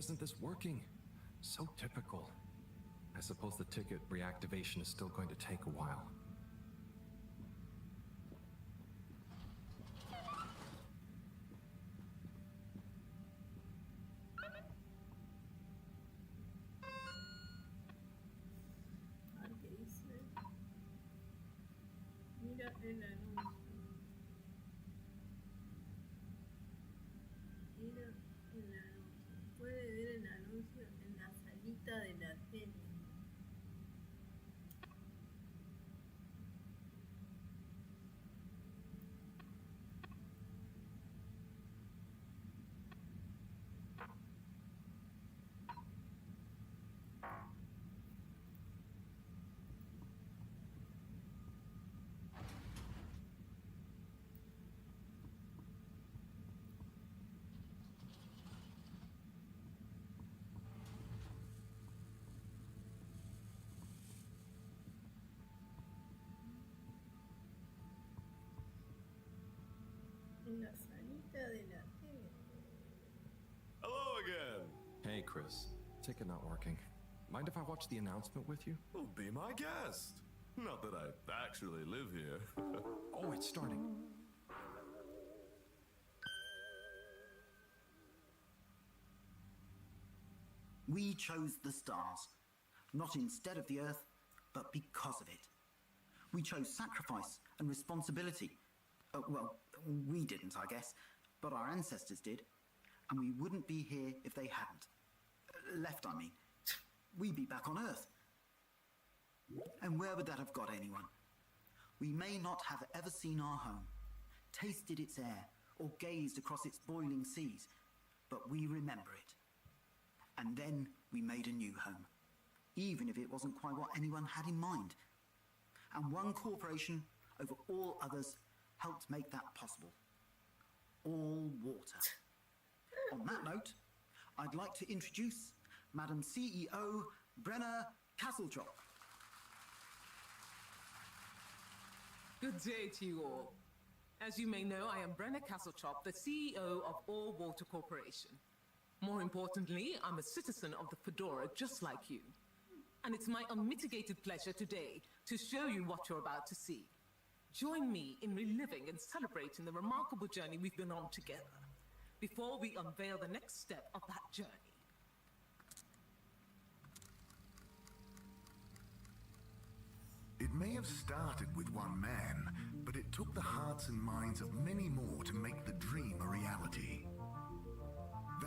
isn't this working? So typical. I suppose the ticket reactivation is still going to take a while. ¿Qué dice? Mira el anuncio. Mira el anuncio. Puede ver el anuncio en la salita de la tele. En la salita de la tele. Hello again. Hey, Chris. Ticket not working. Mind if I watch the announcement with you? Well, be my guest. Not that I actually live here. Oh, it's starting. We chose the stars, not instead of the Earth, but because of it. We chose sacrifice and responsibility. Well, we didn't, I guess, but our ancestors did, and we wouldn't be here if they hadn't. Left, I mean. We'd be back on Earth. And where would that have got anyone? We may not have ever seen our home, tasted its air, or gazed across its boiling seas, but we remember it. And then we made a new home, even if it wasn't quite what anyone had in mind. And one corporation over all others helped make that possible. All water. On that note, I'd like to introduce Madam CEO Brenna Castletrop. Good day to you all. As you may know, I am Brenna Castletrop, the CEO of All Water Corporation. More importantly, I'm a citizen of the Fedora just like you. And it's my unmitigated pleasure today to show you what you're about to see. Join me in reliving and celebrating the remarkable journey we've been on together before we unveil the next step of that journey. It may have started with one man, but it took the hearts and minds of many more to make the dream a reality.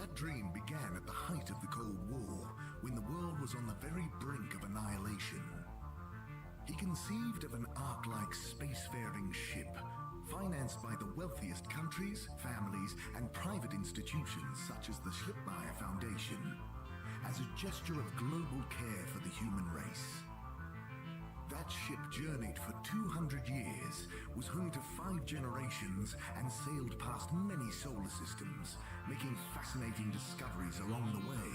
That dream began at the height of the Cold War, when the world was on the very brink of annihilation. He conceived of an Ark-like spacefaring ship, financed by the wealthiest countries, families, and private institutions such as the Schlippmeier Foundation, as a gesture of global care for the human race. That ship journeyed for 200 years, was home to 5 generations, and sailed past many solar systems, making fascinating discoveries along the way,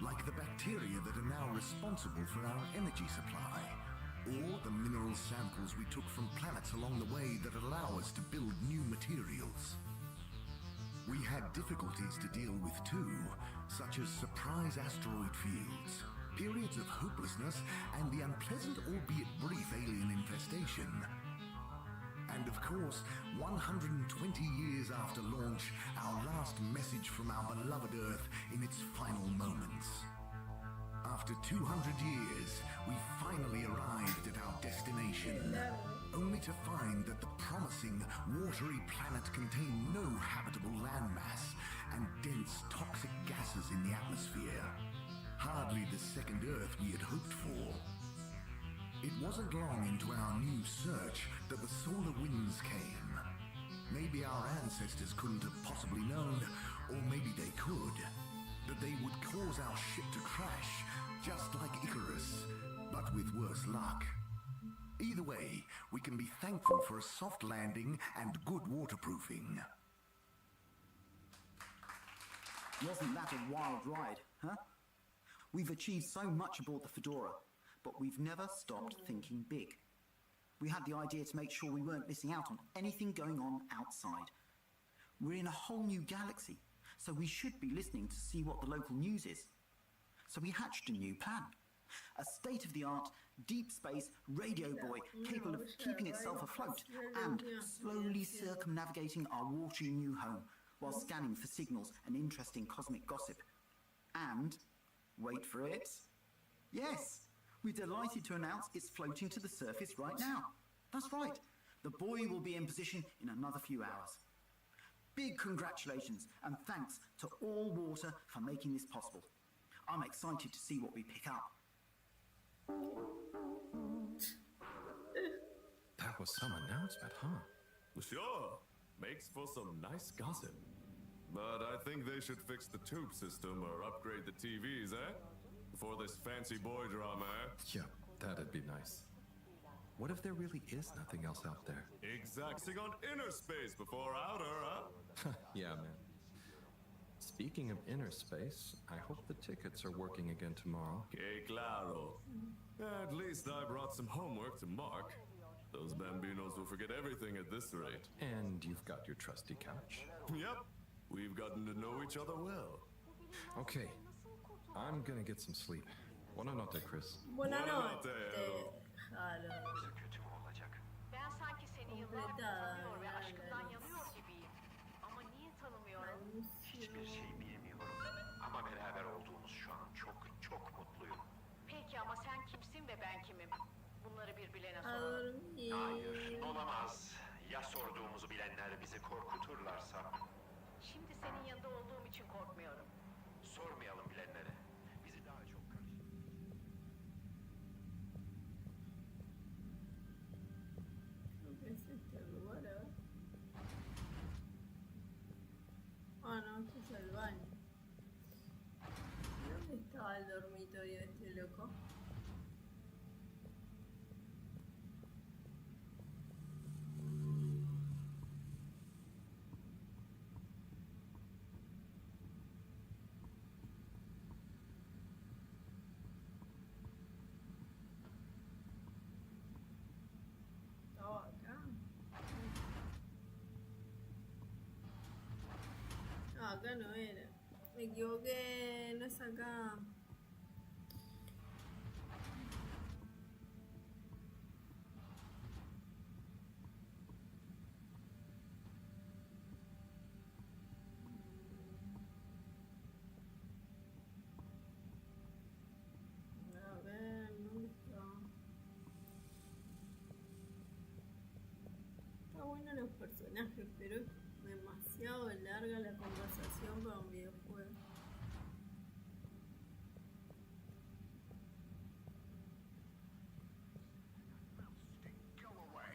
like the bacteria that are now responsible for our energy supply, or the mineral samples we took from planets along the way that allow us to build new materials. We had difficulties to deal with too, such as surprise asteroid fields, periods of hopelessness, and the unpleasant albeit brief alien infestation. And of course, 120 years after launch, our last message from our beloved Earth in its final moments. After 200 years, we finally arrived at our destination, only to find that the promising, watery planet contained no habitable landmass and dense, toxic gases in the atmosphere. Hardly the second Earth we had hoped for. It wasn't long into our new search that the solar winds came. Maybe our ancestors couldn't have possibly known, or maybe they could, that they would cause our ship to crash, just like Icarus, but with worse luck. Either way, we can be thankful for a soft landing and good waterproofing. Wasn't that a wild ride, huh? We've achieved so much aboard the Fedora, but we've never stopped thinking big. We had the idea to make sure we weren't missing out on anything going on outside. We're in a whole new galaxy, so we should be listening to see what the local news is. So we hatched a new plan. A state-of-the-art, deep space radio buoy capable of keeping itself afloat and slowly circumnavigating our watery new home while scanning for signals and interesting cosmic gossip. And, wait for it, yes, we're delighted to announce it's floating to the surface right now. That's right, the buoy will be in position in another few hours. Big congratulations and thanks to All Water for making this possible. I'm excited to see what we pick up. That was some announcement, huh? Sure, makes for some nice gossip. But I think they should fix the tube system or upgrade the TVs, eh? Before this fancy boy drama, eh? Yeah, that'd be nice. What if there really is nothing else out there? Exacting on inner space before outer, huh? Yeah, man. Speaking of inner space, I hope the tickets are working again tomorrow. Que claro. At least I brought some homework to mark. Those bambinos will forget everything at this rate. And you've got your trusty couch. Yep, we've gotten to know each other well. Okay, I'm gonna get some sleep. Buonanotte, Chris. Buonanotte. Buonanotte. Claro. Kötü mü olacak? Ben sanki seni yıllardır Completada, tanıyor ve ya, aşkından ya. yanıyor gibiyim. Ama niye tanımıyorum? Hiçbir şey bilmiyorum. Ama beraber olduğumuz şu an çok mutluyum. Peki ama sen kimsin ve ben kimim? Bunları birbirlerine A soralım. Hayır, dormir. olamaz. Ya sorduğumuzu bilenler bizi korkuturlarsa? Şimdi senin yanında olduğum için korkmuyorum. Sormayalım bilenlere. Bizi daha çok ¿Qué es este lugar? A ver. Ah, no, este es el baño. ¿Dónde estaba el dormitorio de este loco? Estaba acá. No, acá no era. Me equivoqué, no es acá. A ver, ¿dónde está? Está bueno los personajes, pero es demasiado larga la conversación para un videojuego.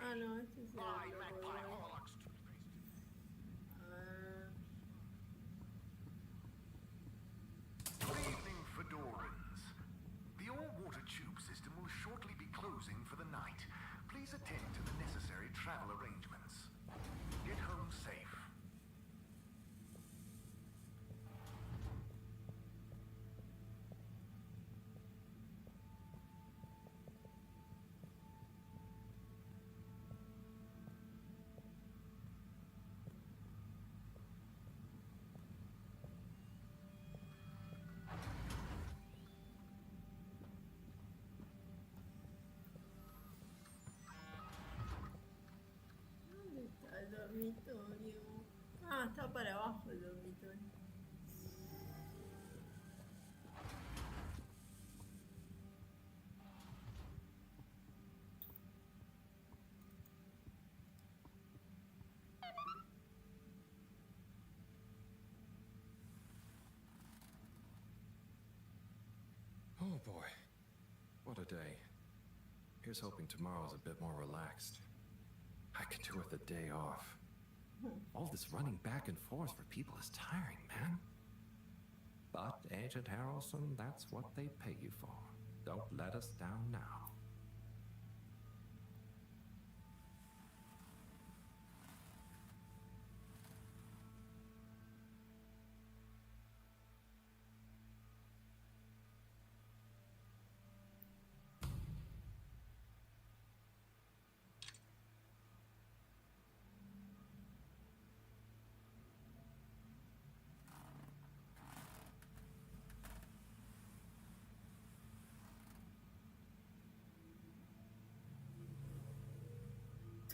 Ah, no, este es el logo igual. A ver. Good evening, Fedorans. The all-water tube system will shortly be closing for the night. Please attend to the necessary travel arrangements. Get home safe. ¿Dónde está el dormitorio? Ah, está para abajo el dormitorio. Oh boy, what a day. Here's hoping tomorrow's a bit more relaxed. I could do with a day off. All this running back and forth for people is tiring, man. But, Agent Harrelson, that's what they pay you for. Don't let us down now.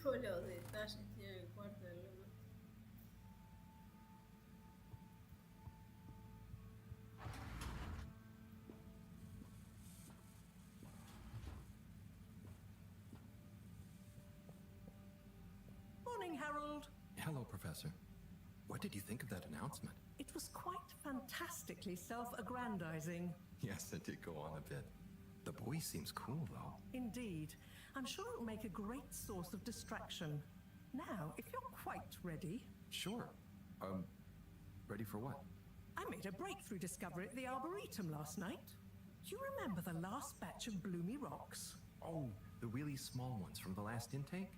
Todos los detalles tiene el cuarto del loco. Morning, Harold. Hello, Professor. What did you think of that announcement? It was quite fantastically self-aggrandizing. Yes, it did go on a bit. The boy seems cool, though. Indeed. I'm sure it'll make a great source of distraction. Now, if you're quite ready, Sure. Ready for what? I made a breakthrough discovery at the Arboretum last night. Do you remember the last batch of bloomy rocks? Oh, the really small ones from the last intake?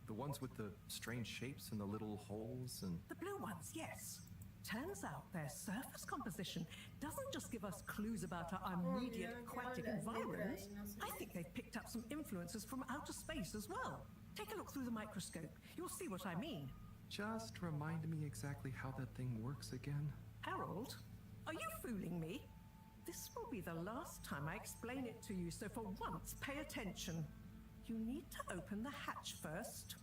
The ones with the strange shapes and the little holes and... The blue ones, yes. Turns out their surface composition doesn't just give us clues about our immediate aquatic environment. I think they've picked up some influences from outer space as well. Take a look through the microscope. You'll see what I mean. Just remind me exactly how that thing works again. Harold, are you fooling me? This will be the last time I explain it to you, so for once, pay attention. You need to open the hatch first.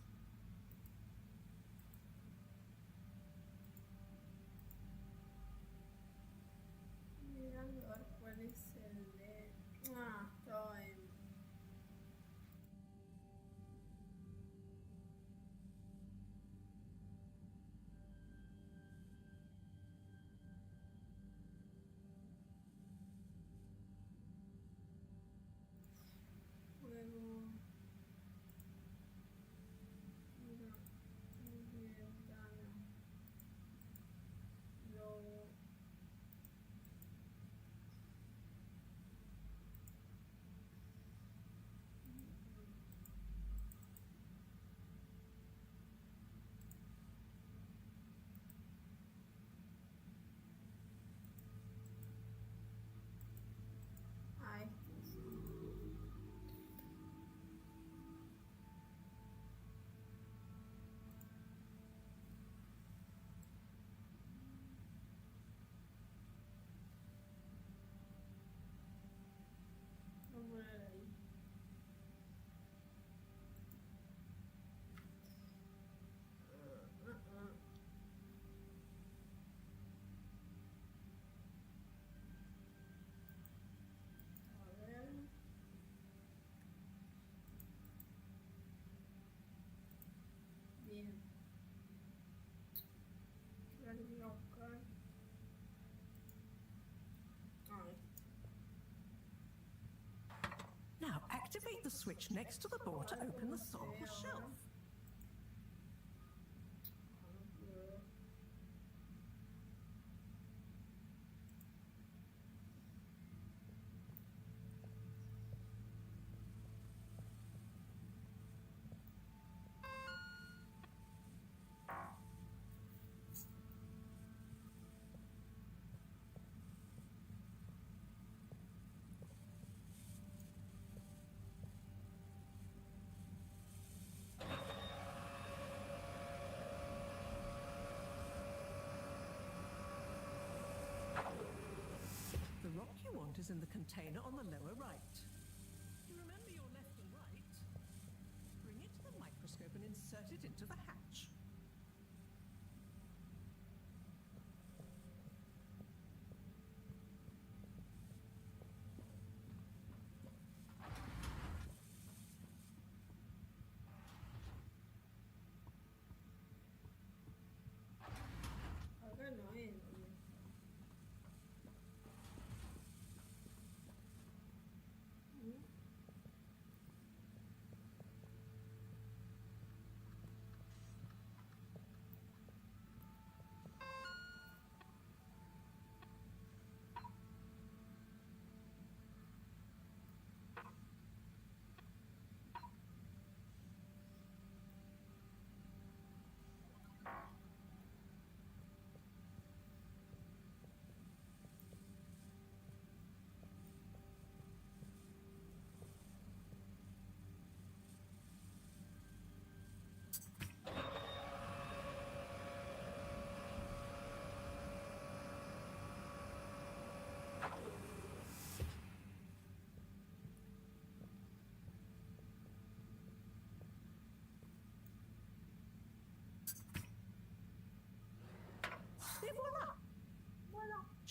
Mirando a ver cuál es el de... Ah, estaba en... Juego... Mira, ventana... Logo... Ay, vamos a poner ahí. A ver. Bien. Local. Ahí. Now, activate the switch next to the board to open the sample shelf. The rock you want is in the container on the lower right. You remember your left and right? Bring it to the microscope and insert it into the hatch. Acá no es.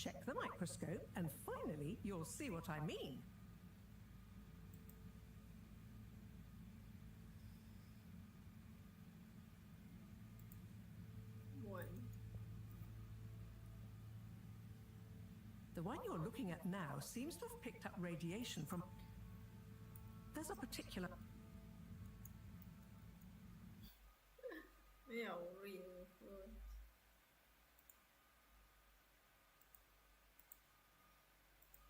check the microscope, and finally you'll see what I mean. Bueno. The one you're looking at now seems to have picked up radiation from... There's a particular... Medio aburrido.